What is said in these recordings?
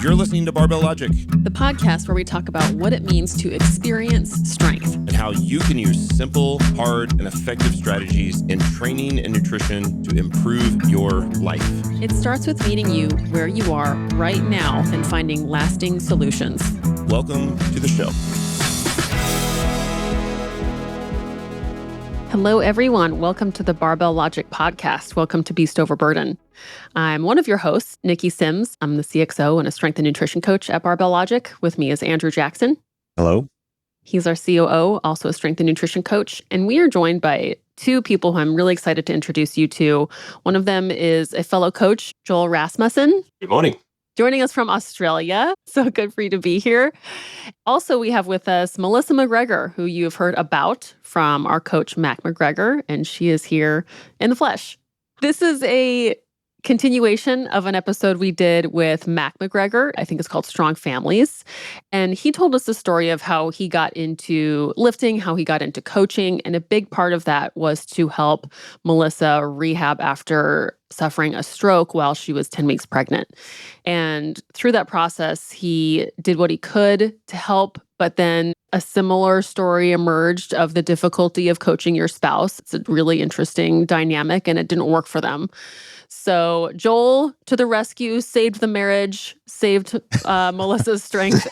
You're listening to Barbell Logic, the podcast where we talk about what it means to experience strength and how you can use simple, hard, and effective strategies in training and nutrition to improve your life. It starts with meeting you where you are right now and finding lasting solutions. Welcome to the show. Hello, everyone. Welcome to the Barbell Logic podcast. Welcome to Beast Over Burden. I'm one of your hosts, Niki Sims. I'm the CXO and a strength and nutrition coach at Barbell Logic. With me is Andrew Jackson. Hello. He's our COO, also a strength and nutrition coach. And we are joined by two people who I'm really excited to introduce you to. One of them is a fellow coach, Joel Rasmussen. Good morning. Joining us from Australia. So good for you to be here. Also, we have with us Melissa MacGregor, who you've heard about from our coach, Mac MacGregor, and she is here in the flesh. This is a continuation of an episode we did with Mac MacGregor. I think it's called Strong Families. And he told us the story of how he got into lifting, how he got into coaching. And a big part of that was to help Melissa rehab after suffering a stroke while she was 10 weeks pregnant. And through that process, he did what he could to help, but then a similar story emerged of the difficulty of coaching your spouse. It's a really interesting dynamic, and it didn't work for them. So Joel to the rescue, saved the marriage, saved Melissa's strength,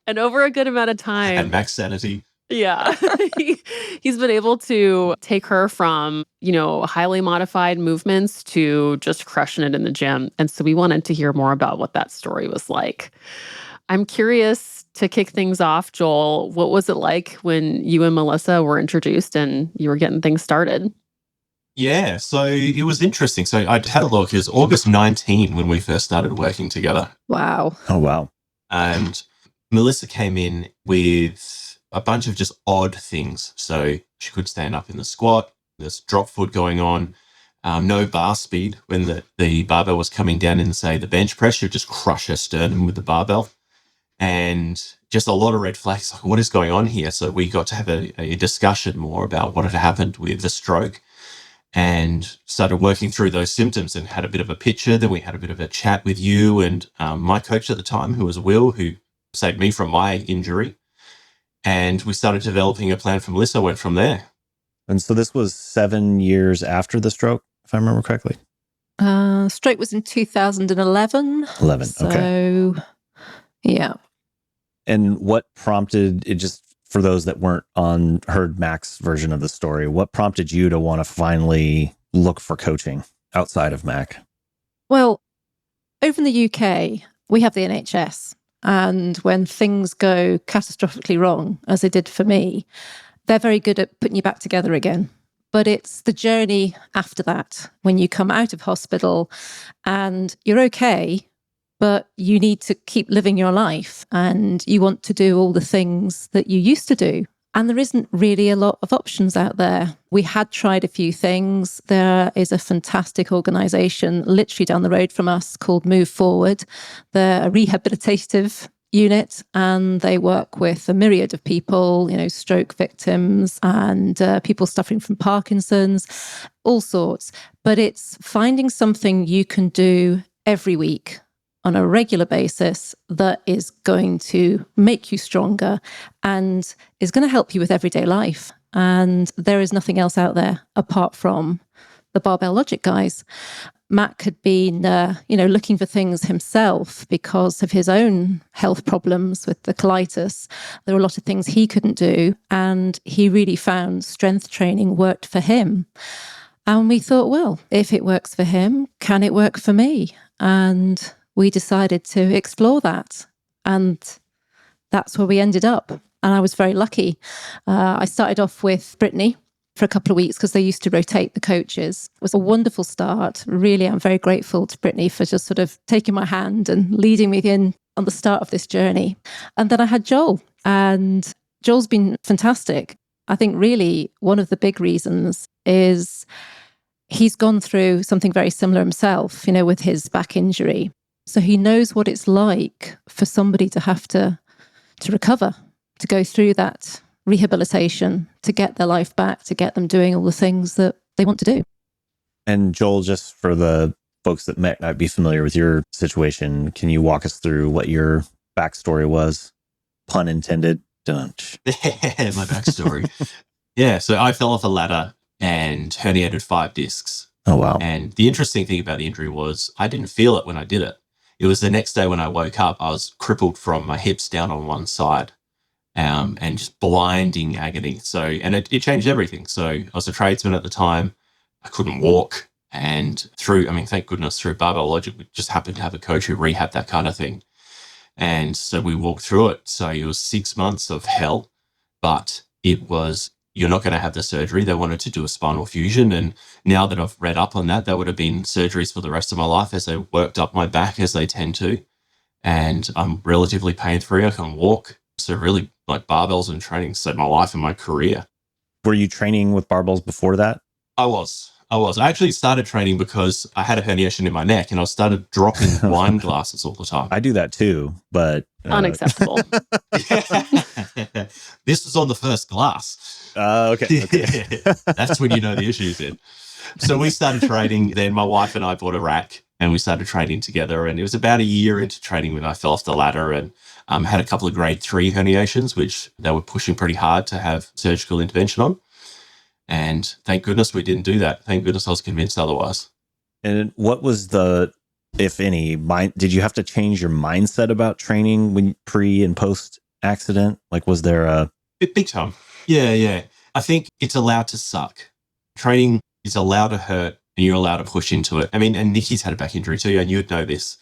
and over a good amount of time. And Mac's sanity. Yeah. He's been able to take her from, highly modified movements to just crushing it in the gym. And so we wanted to hear more about what that story was like. I'm curious to kick things off, Joel. What was it like when you and Melissa were introduced and you were getting things started? Yeah, so it was interesting. So I'd had a look. It was August 19 when we first started working together. Wow. Oh, wow. And Melissa came in with a bunch of just odd things. So she could stand up in the squat. There's drop foot going on. No bar speed. When the barbell was coming down in, say, the bench press, she'd just crush her sternum with the barbell. And just a lot of red flags. Like, what is going on here? So we got to have a discussion more about what had happened with the stroke and started working through those symptoms and had a bit of a picture. Then we had a bit of a chat with you and my coach at the time, who was Will, who saved me from my injury. And we started developing a plan for Melissa, went from there. And so this was 7 years after the stroke, if I remember correctly? Stroke was in 2011. 11, okay. So, yeah. And what prompted it, just for those that heard Mac's version of the story, what prompted you to want to finally look for coaching outside of Mac? Well, over in the UK, we have the NHS. And when things go catastrophically wrong, as they did for me, they're very good at putting you back together again. But it's the journey after that, when you come out of hospital and you're okay, but you need to keep living your life and you want to do all the things that you used to do. And there isn't really a lot of options out there. We had tried a few things. There is a fantastic organisation literally down the road from us called Move Forward. They're a rehabilitative unit and they work with a myriad of people, stroke victims and people suffering from Parkinson's, all sorts. But it's finding something you can do every week on a regular basis that is going to make you stronger and is going to help you with everyday life. And there is nothing else out there apart from the Barbell Logic guys. Mac had been, looking for things himself because of his own health problems with the colitis. There were a lot of things he couldn't do, and he really found strength training worked for him. And we thought, well, if it works for him, can it work for me? And we decided to explore that. And that's where we ended up. And I was very lucky. I started off with Brittany for a couple of weeks because they used to rotate the coaches. It was a wonderful start. Really, I'm very grateful to Brittany for just sort of taking my hand and leading me in on the start of this journey. And then I had Joel, and Joel's been fantastic. I think really one of the big reasons is he's gone through something very similar himself, with his back injury. So he knows what it's like for somebody to have to recover, to go through that rehabilitation, to get their life back, to get them doing all the things that they want to do. And Joel, just for the folks that might not be familiar with your situation, can you walk us through what your backstory was? Pun intended. Dunch. My backstory. Yeah, so I fell off a ladder and herniated 5 discs. Oh, wow. And the interesting thing about the injury was I didn't feel it when I did it. It was the next day when I woke up, I was crippled from my hips down on one side, and just blinding agony. So, and it changed everything. So I was a tradesman at the time. I couldn't walk. And thank goodness, through Barbell Logic, we just happened to have a coach who rehabbed that kind of thing. And so we walked through it. So it was 6 months of hell, but it was, you're not going to have the surgery. They wanted to do a spinal fusion. And now that I've read up on that, would have been surgeries for the rest of my life as they worked up my back, as they tend to. And I'm relatively pain-free. I can walk. So really, like, barbells and training saved my life and my career. Were you training with barbells before that? I was. I actually started training because I had a herniation in my neck and I started dropping wine glasses all the time. I do that too, but... Unacceptable. This was on the first glass. Okay. That's when you know the issue's in. So we started training. Then my wife and I bought a rack and we started training together. And it was about a year into training when I fell off the ladder and had a couple of grade 3 herniations, which they were pushing pretty hard to have surgical intervention on. And thank goodness we didn't do that. Thank goodness I was convinced otherwise. And what was the, if any, did you have to change your mindset about training when pre and post accident? Like, was there a... Big time. Yeah. I think it's allowed to suck. Training is allowed to hurt and you're allowed to push into it. I mean, and Niki's had a back injury too, and you'd know this,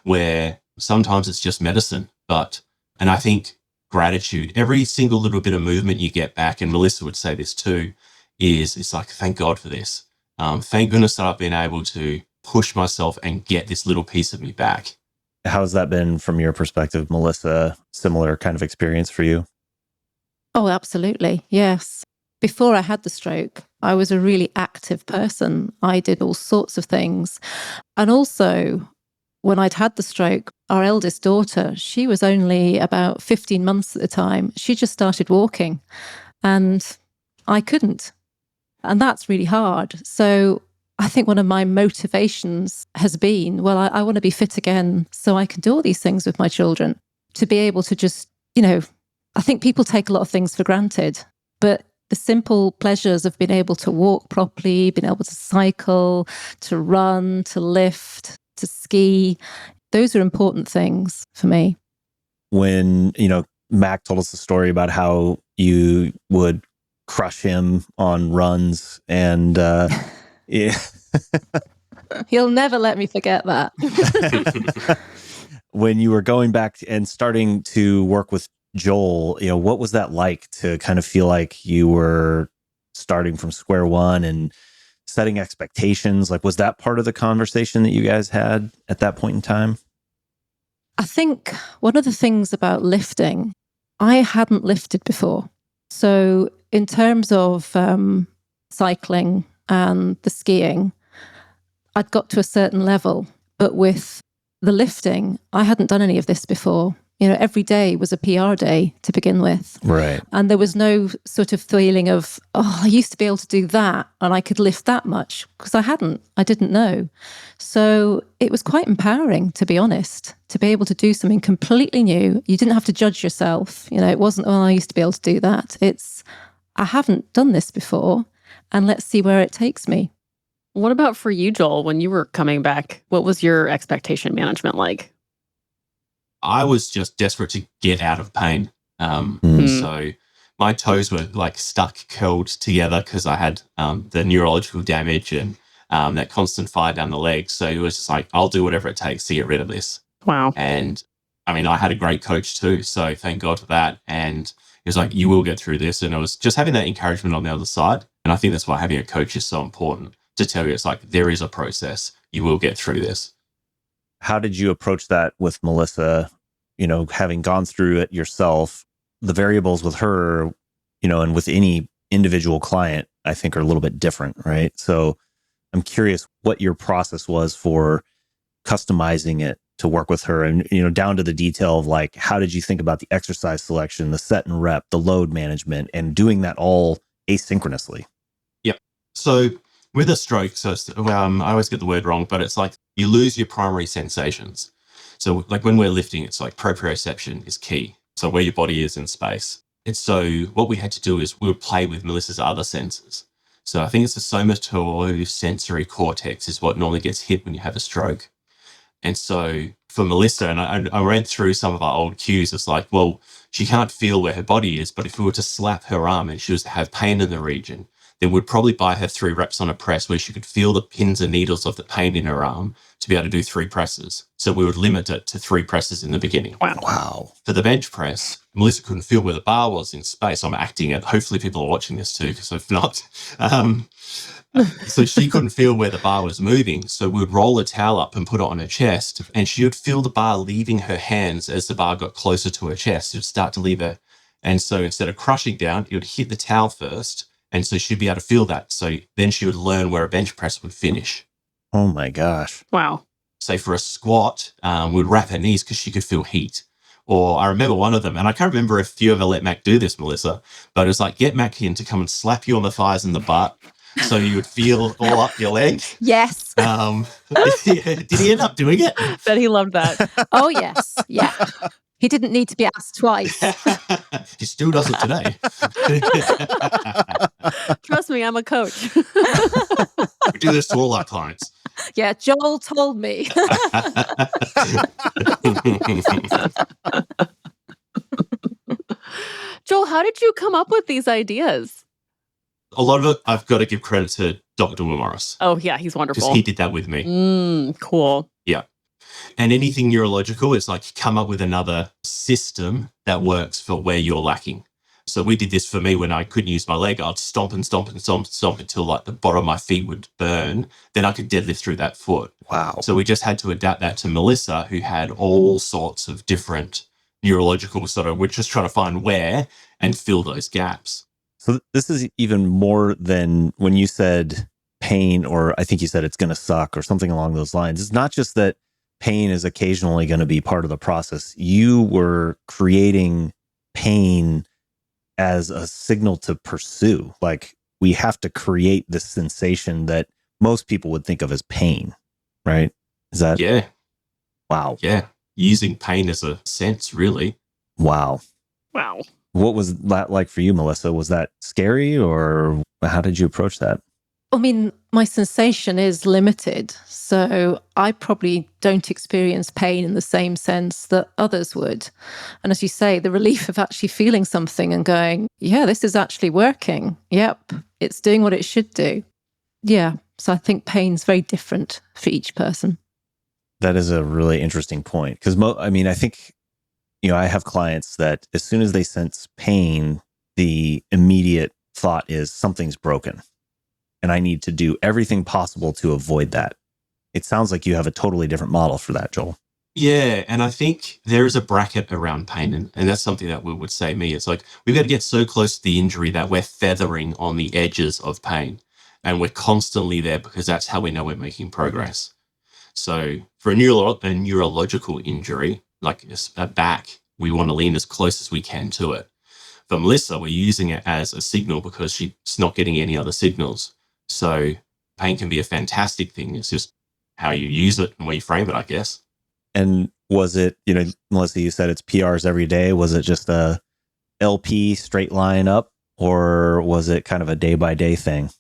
where sometimes it's just medicine. And I think gratitude, every single little bit of movement you get back, and Melissa would say this too, it's like, thank God for this. Thank goodness that I've been able to push myself and get this little piece of me back. How's that been from your perspective, Melissa? Similar kind of experience for you? Oh, absolutely. Yes. Before I had the stroke, I was a really active person. I did all sorts of things. And also, when I'd had the stroke, our eldest daughter, she was only about 15 months at the time. She just started walking and I couldn't. And that's really hard. So I think one of my motivations has been, well, I want to be fit again so I can do all these things with my children. To be able to just, I think people take a lot of things for granted, but the simple pleasures of being able to walk properly, being able to cycle, to run, to lift, to ski, those are important things for me. When, Mac told us the story about how you would crush him on runs and yeah. He'll never let me forget that. When you were going back and starting to work with Joel, what was that like to kind of feel like you were starting from square one and setting expectations? Like, was that part of the conversation that you guys had at that point in time? I think one of the things about lifting, I hadn't lifted before. So in terms of cycling and the skiing, I'd got to a certain level. But with the lifting, I hadn't done any of this before. Every day was a PR day to begin with. Right. And there was no sort of feeling of, I used to be able to do that and I could lift that much, because I didn't know. So it was quite empowering, to be honest, to be able to do something completely new. You didn't have to judge yourself. It wasn't, I used to be able to do that. It's, I haven't done this before and let's see where it takes me. What about for you, Joel, when you were coming back? What was your expectation management like? I was just desperate to get out of pain. So my toes were like stuck, curled together because I had the neurological damage and that constant fire down the leg. So it was just like, I'll do whatever it takes to get rid of this. Wow. And I mean, I had a great coach too. So thank God for that. And it was like, you will get through this. And it was just having that encouragement on the other side. And I think that's why having a coach is so important, to tell you it's like, there is a process. You will get through this. How did you approach that with Melissa? Having gone through it yourself, the variables with her, and with any individual client, I think are a little bit different, right? So I'm curious what your process was for customizing it to work with her and, down to the detail of like, how did you think about the exercise selection, the set and rep, the load management, and doing that all asynchronously? Yep. So with a stroke, I always get the word wrong, but it's like you lose your primary sensations. So like when we're lifting, it's like proprioception is key. So where your body is in space. And so what we had to do is we would play with Melissa's other senses. So I think it's the somatosensory cortex is what normally gets hit when you have a stroke. And so for Melissa, and I read through some of our old cues, it's like, well, she can't feel where her body is, but if we were to slap her arm and she was to have pain in the region, then we'd probably buy her 3 reps on a press where she could feel the pins and needles of the pain in her arm to be able to do 3 presses. So we would limit it to 3 presses in the beginning. Wow. For the bench press, Melissa couldn't feel where the bar was in space. I'm acting it. Hopefully people are watching this too, because if not, so she couldn't feel where the bar was moving. So we would roll a towel up and put it on her chest, and she would feel the bar leaving her hands as the bar got closer to her chest. It would start to leave her. And so instead of crushing down, it would hit the towel first. And so she'd be able to feel that. So then she would learn where a bench press would finish. Oh my gosh. Wow. Say for a squat, we'd wrap her knees because she could feel heat. Or I remember one of them, and I can't remember if you ever let Mac do this, Melissa, but it was like, get Mac in to come and slap you on the thighs and the butt so you would feel all up your leg. Yes. Did he end up doing it? Bet he loved that. Oh, yes. Yeah. He didn't need to be asked twice. He still does it today. Trust me, I'm a coach. We do this to all our clients. Yeah, Joel told me. Joel, how did you come up with these ideas? A lot of it, I've got to give credit to Dr. Morris. Oh, yeah, he's wonderful. Because he did that with me. Cool. Yeah. And anything neurological is like come up with another system that works for where you're lacking. So we did this for me when I couldn't use my leg. I'd stomp and stomp and stomp and stomp until like the bottom of my feet would burn. Then I could deadlift through that foot. Wow. So we just had to adapt that to Melissa, who had all sorts of different neurological we're just trying to find where and fill those gaps. So this is even more than when you said pain, or I think you said it's going to suck or something along those lines. It's not just that pain is occasionally going to be part of the process. You were creating pain as a signal to pursue. Like, we have to create this sensation that most people would think of as pain, right? Is that? Yeah. Wow. Yeah. Using pain as a sense, really. Wow. Wow. What was that like for you, Melissa? Was that scary, or how did you approach that? I mean, my sensation is limited, so I probably don't experience pain in the same sense that others would. And as you say, the relief of actually feeling something and going, yeah, this is actually working. Yep, it's doing what it should do. Yeah, so I think pain's very different for each person. That is a really interesting point, because I think, I have clients that as soon as they sense pain, the immediate thought is something's broken. And I need to do everything possible to avoid that. It sounds like you have a totally different model for that, Joel. Yeah, and I think there is a bracket around pain, and that's something that we would say me. It's like, we've got to get so close to the injury that we're feathering on the edges of pain, and we're constantly there because that's how we know we're making progress. So for a neurological injury, like a back, we want to lean as close as we can to it. For Melissa, we're using it as a signal because she's not getting any other signals. So pain can be a fantastic thing. It's just how you use it and where you frame it, I guess. And was it, Melissa, you said it's PRs every day. Was it just a LP straight line up, or was it kind of a day by day thing?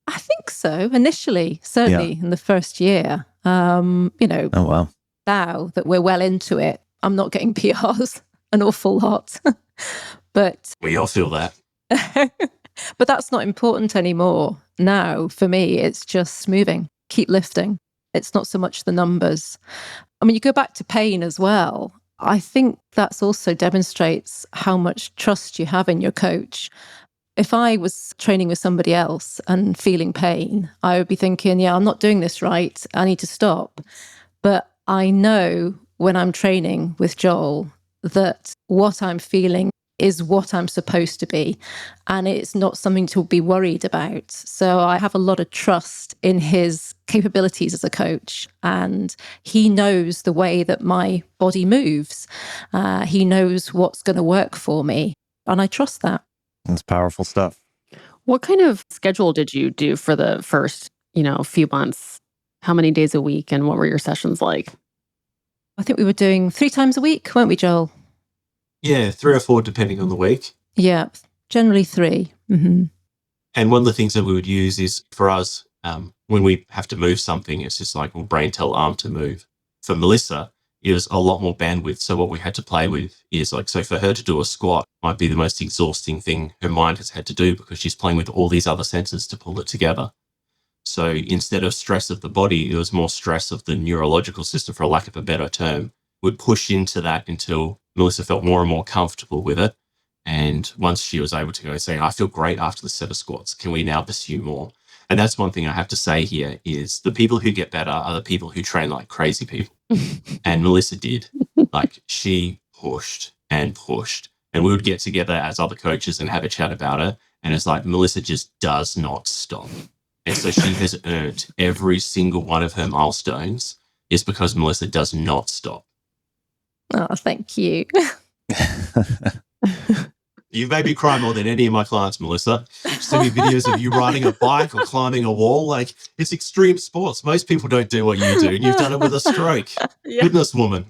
I think so. Initially, certainly in the first year, Oh, wow. now that we're well into it, I'm not getting PRs an awful lot, but We all feel that. but that's not important anymore. Now, for me, it's just moving, keep lifting. It's not so much the numbers. I mean, you go back to pain as well. I think that's also demonstrates how much trust you have in your coach. If I was training with somebody else and feeling pain, I would be thinking, yeah, I'm not doing this right. I need to stop. But I know when I'm training with Joel that what I'm feeling is what I'm supposed to be, and it's not something to be worried about. So I have a lot of trust in his capabilities as a coach, and he knows the way that my body moves. He knows what's going to work for me, and I trust that. That's powerful stuff. What kind of schedule did you do for the first, few months? How many days a week and what were your sessions like? I think we were doing 3 times a week, weren't we, Joel? Yeah, 3 or 4 depending on the week. Yeah, generally 3. Mm-hmm. And one of the things that we would use is for us, when we have to move something, it's just like, well, brain tell arm to move. For Melissa, it was a lot more bandwidth. So what we had to play with is like, so for her to do a squat might be the most exhausting thing her mind has had to do because she's playing with all these other senses to pull it together. So instead of stress of the body, it was more stress of the neurological system, for lack of a better term. We'd push into that until Melissa felt more and more comfortable with it. And once she was able to go say, I feel great after the set of squats, can we now pursue more? And that's one thing I have to say here is the people who get better are the people who train like crazy people. And Melissa did. Like she pushed and pushed. And we would get together as other coaches and have a chat about it. And it's like, Melissa just does not stop. And so she has earned every single one of her milestones is because Melissa does not stop. Oh, thank you. You've made me cry more than any of my clients, Melissa. Send me videos of you riding a bike or climbing a wall. Like, it's extreme sports. Most people don't do what you do, and you've done it with a stroke. Yeah. Goodness, woman.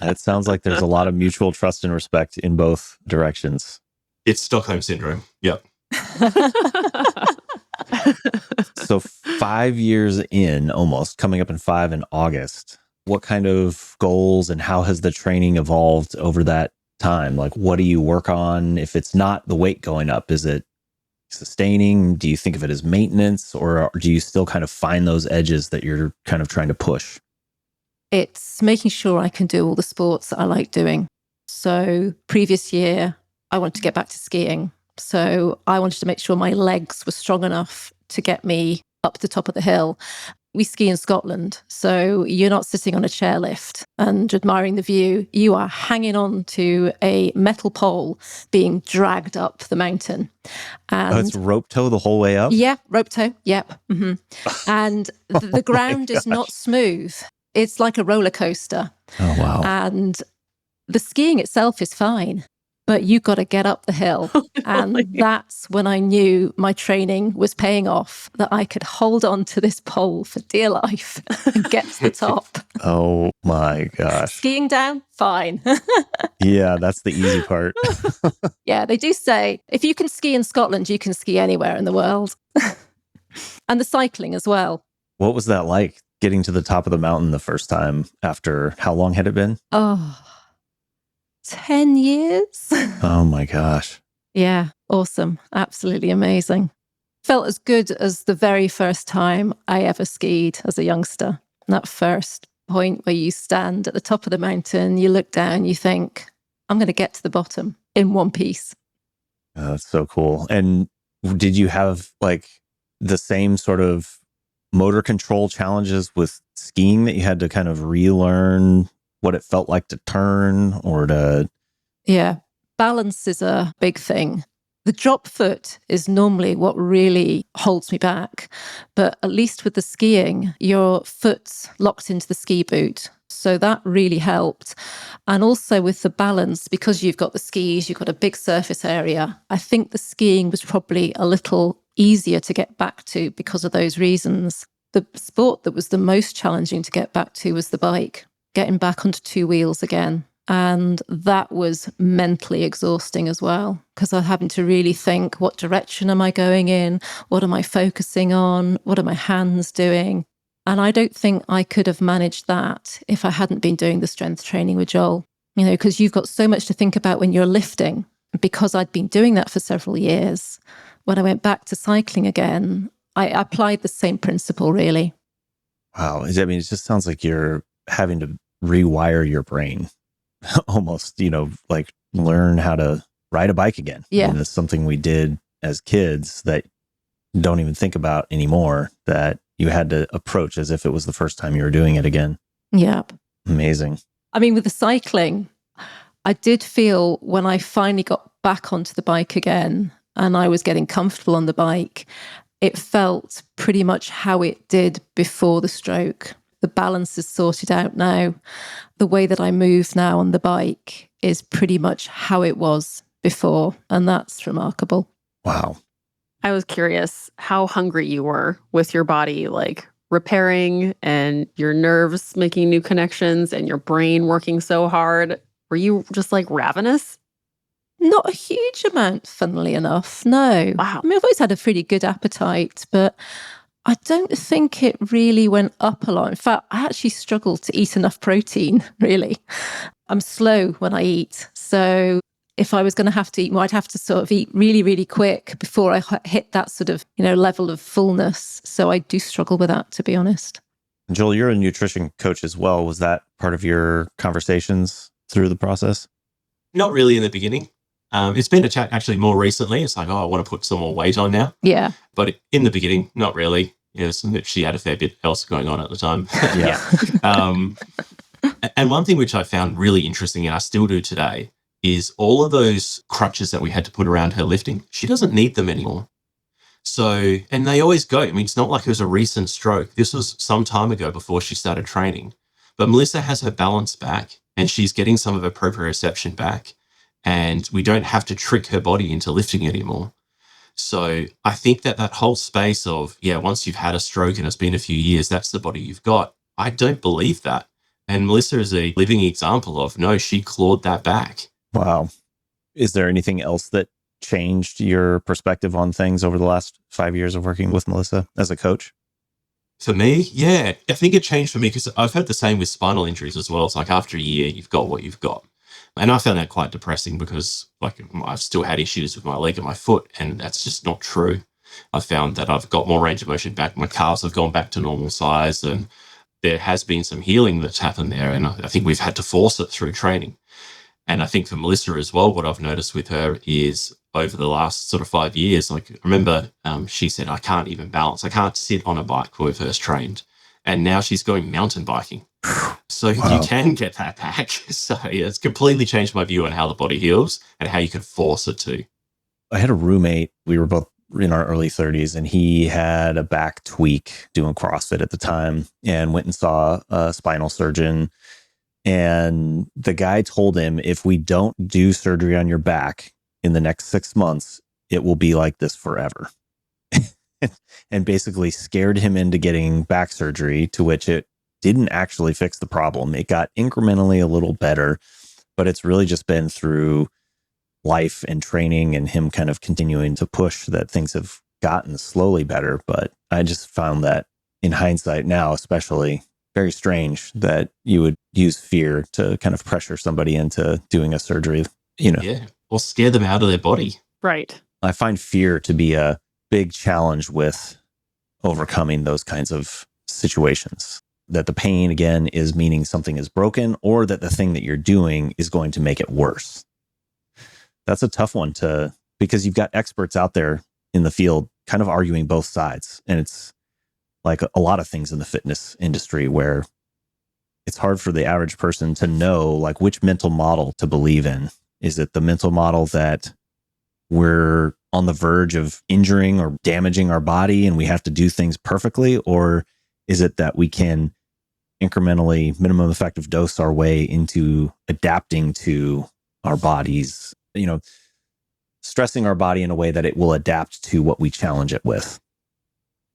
It sounds like there's a lot of mutual trust and respect in both directions. It's Stockholm Syndrome. Yep. So 5 years in, almost, coming up in 5 in August, what kind of goals and how has the training evolved over that time? Like, what do you work on? If it's not the weight going up, is it sustaining? Do you think of it as maintenance, or do you still kind of find those edges that you're kind of trying to push? It's making sure I can do all the sports that I like doing. So previous year, I wanted to get back to skiing. So I wanted to make sure my legs were strong enough to get me up the top of the hill. We ski in Scotland, so you're not sitting on a chairlift and admiring the view. You are hanging on to a metal pole being dragged up the mountain. And it's rope tow the whole way up? Yeah, rope tow. Yep. Mm-hmm. And the ground is not smooth. It's like a roller coaster. Oh, wow. And the skiing itself is fine, but you got to get up the hill. And that's when I knew my training was paying off, that I could hold on to this pole for dear life and get to the top. Oh my gosh. Skiing down, fine. Yeah, that's the easy part. Yeah, they do say, if you can ski in Scotland, you can ski anywhere in the world. And the cycling as well. What was that like, getting to the top of the mountain the first time after, how long had it been? Oh, 10 years. Oh my gosh. Yeah, awesome. Absolutely amazing. Felt as good as the very first time I ever skied as a youngster. That first point where you stand at the top of the mountain, you look down, you think, I'm going to get to the bottom in one piece. Oh, that's so cool. And did you have like the same sort of motor control challenges with skiing that you had to kind of relearn what it felt like to turn or to... Yeah, balance is a big thing. The drop foot is normally what really holds me back. But at least with the skiing, your foot's locked into the ski boot. So that really helped. And also with the balance, because you've got the skis, you've got a big surface area, I think the skiing was probably a little easier to get back to because of those reasons. The sport that was the most challenging to get back to was the bike, getting back onto 2 wheels again. And that was mentally exhausting as well, because I was having to really think, what direction am I going in? What am I focusing on? What are my hands doing? And I don't think I could have managed that if I hadn't been doing the strength training with Joel, you know, because you've got so much to think about when you're lifting. Because I'd been doing that for several years, when I went back to cycling again, I applied the same principle, really. Wow. I mean, it just sounds like you're having to rewire your brain. Almost, you know, like learn how to ride a bike again. Yeah. And it's something we did as kids that don't even think about anymore, that you had to approach as if it was the first time you were doing it again. Yeah. Amazing. I mean, with the cycling, I did feel when I finally got back onto the bike again and I was getting comfortable on the bike, it felt pretty much how it did before the stroke. The balance is sorted out now. The way that I move now on the bike is pretty much how it was before. And that's remarkable. Wow. I was curious how hungry you were with your body, like repairing and your nerves making new connections and your brain working so hard, were you just like ravenous? Not a huge amount, funnily enough. No. Wow. I mean, I've always had a pretty good appetite, but I don't think it really went up a lot. In fact, I actually struggle to eat enough protein, really. I'm slow when I eat. So if I was going to have to eat more, I'd have to sort of eat really, really quick before I hit that sort of, level of fullness. So I do struggle with that, to be honest. Joel, you're a nutrition coach as well. Was that part of your conversations through the process? Not really in the beginning. It's been a chat actually more recently. It's like, I want to put some more weight on now. Yeah. But in the beginning, not really. She had a fair bit else going on at the time. Yeah. And one thing which I found really interesting, and I still do today, is all of those crutches that we had to put around her lifting, she doesn't need them anymore. So, and they always go. I mean, it's not like it was a recent stroke. This was some time ago before she started training. But Melissa has her balance back and she's getting some of her proprioception back. And we don't have to trick her body into lifting anymore. So I think that whole space of, once you've had a stroke and it's been a few years, that's the body you've got. I don't believe that. And Melissa is a living example of, no, she clawed that back. Wow. Is there anything else that changed your perspective on things over the last 5 years of working with Melissa as a coach? For me, I think it changed for me because I've had the same with spinal injuries as well. It's like after a year, you've got what you've got. And I found that quite depressing because I've still had issues with my leg and my foot, and that's just not true. I found that I've got more range of motion back. My calves have gone back to normal size, and there has been some healing that's happened there. And I think we've had to force it through training. And I think for Melissa as well, what I've noticed with her is over the last sort of 5 years, like I remember she said, I can't even balance. I can't sit on a bike when we first trained. And now she's going mountain biking. So Wow. You can get that back. So it's completely changed my view on how the body heals and how you can force it to. I had a roommate. We were both in our early 30s, and he had a back tweak doing CrossFit at the time and went and saw a spinal surgeon. And the guy told him, if we don't do surgery on your back in the next 6 months, it will be like this forever. And basically scared him into getting back surgery, to which it didn't actually fix the problem. It got incrementally a little better, but it's really just been through life and training and him kind of continuing to push that things have gotten slowly better. But I just found that in hindsight now, especially, very strange that you would use fear to kind of pressure somebody into doing a surgery, Yeah, or scare them out of their body. Right. I find fear to be a big challenge with overcoming those kinds of situations. That the pain, again, is meaning something is broken, or that the thing that you're doing is going to make it worse. That's a tough one because you've got experts out there in the field kind of arguing both sides. And it's like a lot of things in the fitness industry where it's hard for the average person to know like which mental model to believe in. Is it the mental model that we're on the verge of injuring or damaging our body and we have to do things perfectly? Or is it that we can incrementally minimum effective dose our way into adapting to our bodies, stressing our body in a way that it will adapt to what we challenge it with?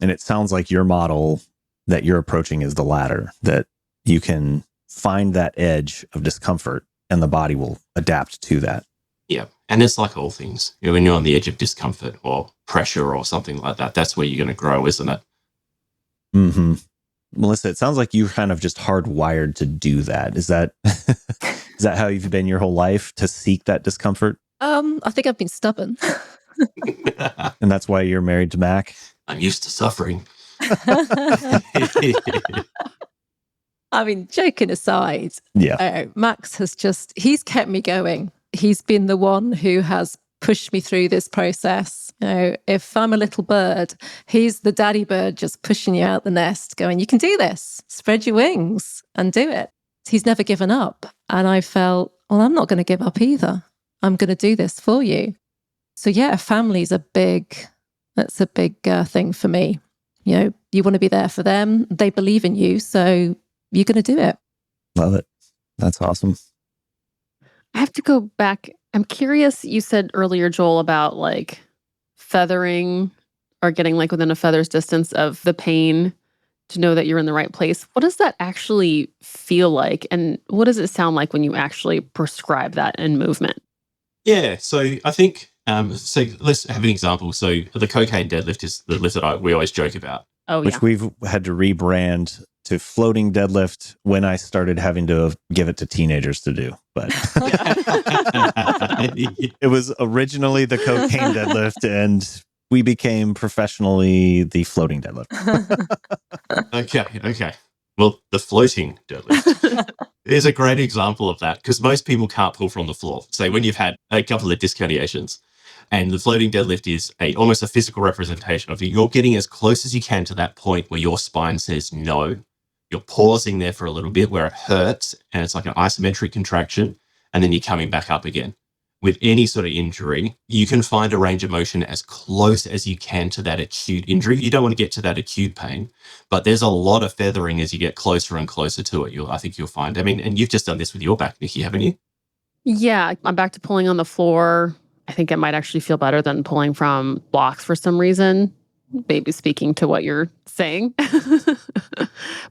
And it sounds like your model that you're approaching is the latter, that you can find that edge of discomfort and the body will adapt to that. Yeah. And it's like all things. When you're on the edge of discomfort or pressure or something like that, that's where you're going to grow, isn't it? Mm-hmm. Melissa, it sounds like you're kind of just hardwired to do that. Is that is that how you've been your whole life, to seek that discomfort? I think I've been stubborn. And that's why you're married to Mac? I'm used to suffering. I mean, joking aside, Yeah. Max he's kept me going. He's been the one who has pushed me through this process. If I'm a little bird, he's the daddy bird just pushing you out the nest, going, you can do this, spread your wings and do it. He's never given up. And I felt, well, I'm not going to give up either. I'm going to do this for you. So yeah, family's that's a big thing for me. You want to be there for them. They believe in you. So you're going to do it. Love it. That's awesome. I have to go back. I'm curious, you said earlier, Joel, about like feathering or getting like within a feather's distance of the pain to know that you're in the right place. What does that actually feel like? And what does it sound like when you actually prescribe that in movement? Yeah. So I think, so let's have an example. So the cocaine deadlift is the lift that we always joke about. Oh, Which yeah. we've had to rebrand to floating deadlift when I started having to give it to teenagers to do. But it was originally the cocaine deadlift, and we became professionally the floating deadlift. Okay. Well, the floating deadlift is a great example of that because most people can't pull from the floor. So when you've had a couple of disc herniations, and the floating deadlift is almost a physical representation of you. You're getting as close as you can to that point where your spine says no. You're pausing there for a little bit where it hurts, and it's like an isometric contraction, and then you're coming back up again. With any sort of injury, you can find a range of motion as close as you can to that acute injury. You don't want to get to that acute pain, but there's a lot of feathering as you get closer and closer to it. I think you'll find. I mean, and you've just done this with your back, Niki, haven't you? Yeah, I'm back to pulling on the floor. I think it might actually feel better than pulling from blocks for some reason. Maybe speaking to what you're saying.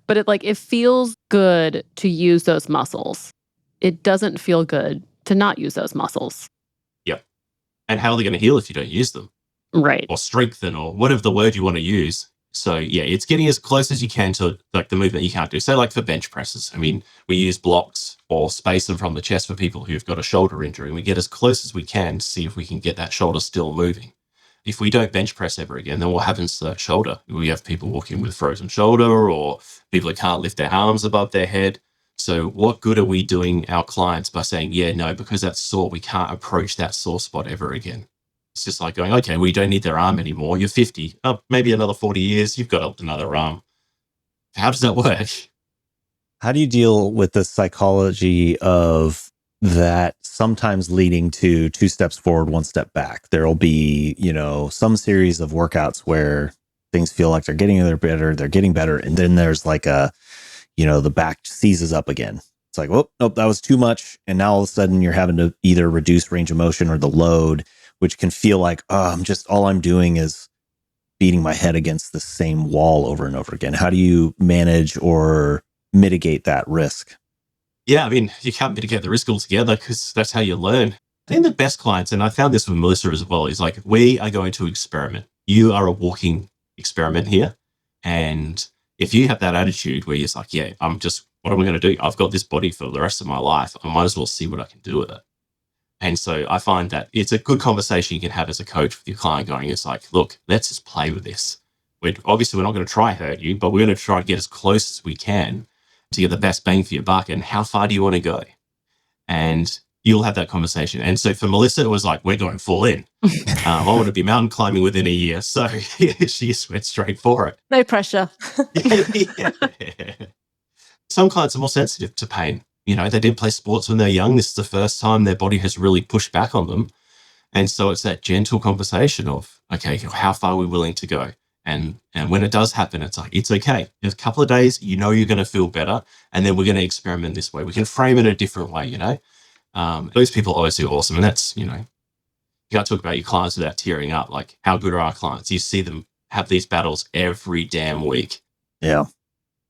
But it feels good to use those muscles. It doesn't feel good to not use those muscles. Yep. And how are they going to heal if you don't use them? Right. Or strengthen, or whatever the word you want to use. So yeah, it's getting as close as you can to like the movement you can't do. So like for bench presses, I mean, we use blocks or space them from the chest for people who've got a shoulder injury. And we get as close as we can to see if we can get that shoulder still moving. If we don't bench press ever again, then what happens to that shoulder? We have people walking with frozen shoulder, or people that can't lift their arms above their head. So what good are we doing our clients by saying, yeah, no, because that's sore, we can't approach that sore spot ever again? It's just like going, okay, we don't need their arm anymore. You're 50, maybe another 40 years, you've got another arm. How does that work? How do you deal with the psychology of that sometimes leading to 2 steps forward, 1 step back? There'll be, some series of workouts where things feel like they're getting better. And then there's like the back seizes up again. It's like, oh, nope, that was too much. And now all of a sudden you're having to either reduce range of motion or the load, which can feel like, all I'm doing is beating my head against the same wall over and over again. How do you manage or mitigate that risk? Yeah, I mean, you can't mitigate the risk altogether because that's how you learn. I think the best clients, and I found this with Melissa as well, is like, we are going to experiment. You are a walking experiment here. And if you have that attitude where you're like, yeah, what am I going to do? I've got this body for the rest of my life. I might as well see what I can do with it. And so I find that it's a good conversation you can have as a coach with your client going, it's like, look, let's just play with this. We're not going to try hurt you, but we're going to try to get as close as we can to get the best bang for your buck. And how far do you want to go? And you'll have that conversation. And so for Melissa, it was like, we're going full in. I want to be mountain climbing within a year. So she just went straight for it. No pressure. Yeah. Some clients are more sensitive to pain. They didn't play sports when they're young. This is the first time their body has really pushed back on them. And so it's that gentle conversation of, okay, how far are we willing to go? And when it does happen, it's like, it's okay. In a couple of days, you're going to feel better. And then we're going to experiment this way. We can frame it a different way, Those people obviously are awesome. And that's, you can't talk about your clients without tearing up. Like, how good are our clients? You see them have these battles every damn week. Yeah.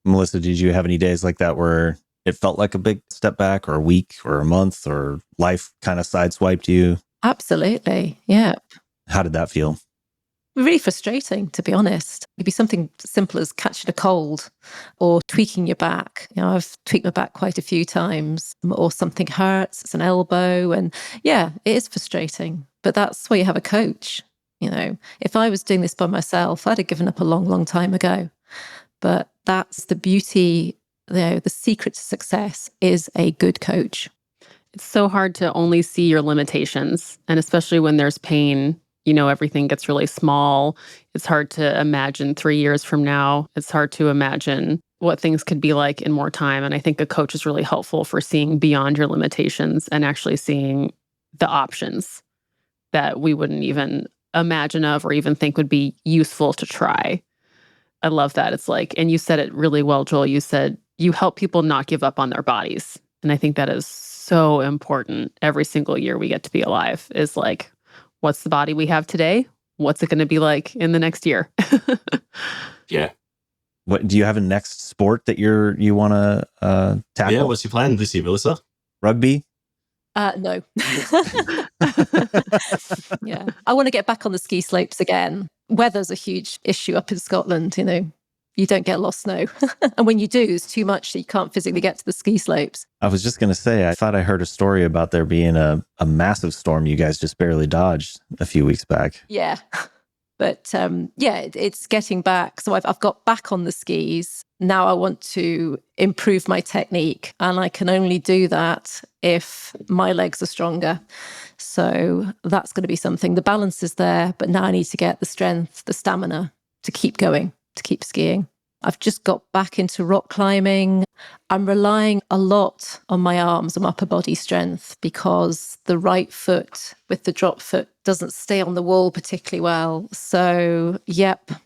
Melissa, did you have any days like that where it felt like a big step back, or a week or a month, or life kind of sideswiped you? Absolutely. Yeah. How did that feel? Really frustrating, to be honest. It'd be something simple as catching a cold or tweaking your back. I've tweaked my back quite a few times, or something hurts, it's an elbow. And yeah, it is frustrating, but that's why you have a coach. If I was doing this by myself, I'd have given up a long, long time ago. But that's the beauty, the secret to success is a good coach. It's so hard to only see your limitations. And especially when there's pain, everything gets really small. It's hard to imagine 3 years from now. It's hard to imagine what things could be like in more time. And I think a coach is really helpful for seeing beyond your limitations and actually seeing the options that we wouldn't even imagine of or even think would be useful to try. I love that. It's like, and you said it really well, Joel. You said you help people not give up on their bodies. And I think that is so important. Every single year we get to be alive is like, what's the body we have today? What's it going to be like in the next year? Yeah. What do you have a next sport that you want to tackle? Yeah, what's your plan this year, Melissa? Rugby? No. Yeah. I want to get back on the ski slopes again. Weather's a huge issue up in Scotland, you know. You don't get a lot of snow. And when you do, it's too much that you can't physically get to the ski slopes. I was just going to say, I thought I heard a story about there being a massive storm you guys just barely dodged a few weeks back. Yeah. But it's getting back. So I've got back on the skis. Now I want to improve my technique. And I can only do that if my legs are stronger. So that's going to be something. The balance is there, but now I need to get the strength, the stamina to keep going, to keep skiing. I've just got back into rock climbing. I'm relying a lot on my arms and upper body strength because the right foot with the drop foot doesn't stay on the wall particularly well. So,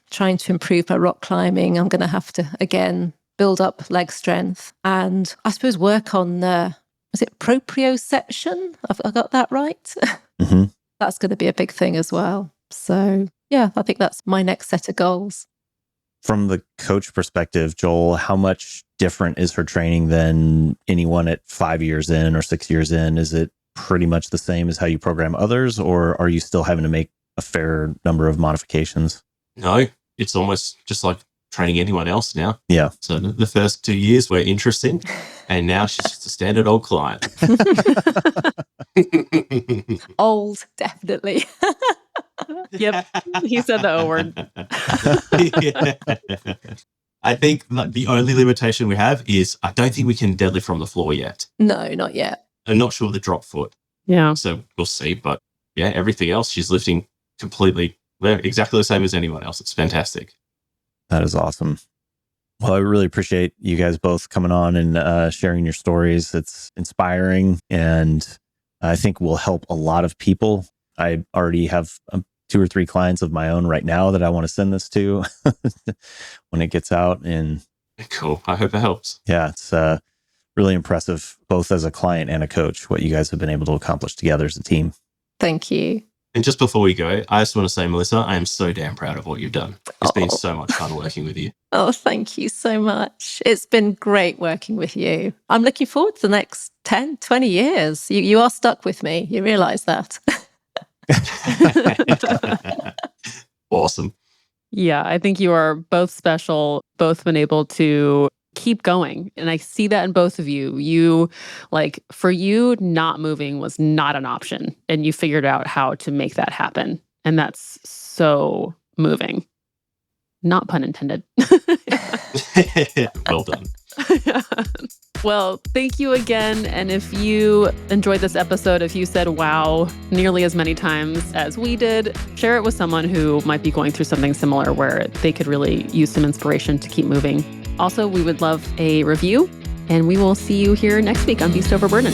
trying to improve my rock climbing. I'm going to have to, again, build up leg strength and I suppose work on, is it proprioception? Have I got that right? Mm-hmm. That's going to be a big thing as well. So, I think that's my next set of goals. From the coach perspective, Joel, how much different is her training than anyone at 5 years in or 6 years in? Is it pretty much the same as how you program others, or are you still having to make a fair number of modifications? No, it's almost just like training anyone else now. Yeah. So the first 2 years were interesting, and now she's just a standard old client. Old, definitely. Yep. He said the O word. I think the only limitation we have is I don't think we can deadlift from the floor yet. No, not yet. I'm not sure of the drop foot. Yeah. So we'll see. But yeah, everything else, she's lifting completely, exactly the same as anyone else. It's fantastic. That is awesome. Well, I really appreciate you guys both coming on and sharing your stories. It's inspiring and I think will help a lot of people. I already have 2 or 3 clients of my own right now that I want to send this to when it gets out. And cool. I hope it helps. Yeah, it's really impressive, both as a client and a coach, what you guys have been able to accomplish together as a team. Thank you. And just before we go, I just want to say, Melissa, I am so damn proud of what you've done. It's been so much fun working with you. Oh, thank you so much. It's been great working with you. I'm looking forward to the next 10, 20 years. You are stuck with me. You realize that. Awesome. Yeah, I think you are both special, both been able to keep going. And I see that in both of you. You, for you, not moving was not an option. And you figured out how to make that happen. And that's so moving. Not pun intended. Well done. Well, thank you again. And if you enjoyed this episode, if you said wow nearly as many times as we did, share it with someone who might be going through something similar where they could really use some inspiration to keep moving. Also, we would love a review, and we will see you here next week on Beast Over Burden.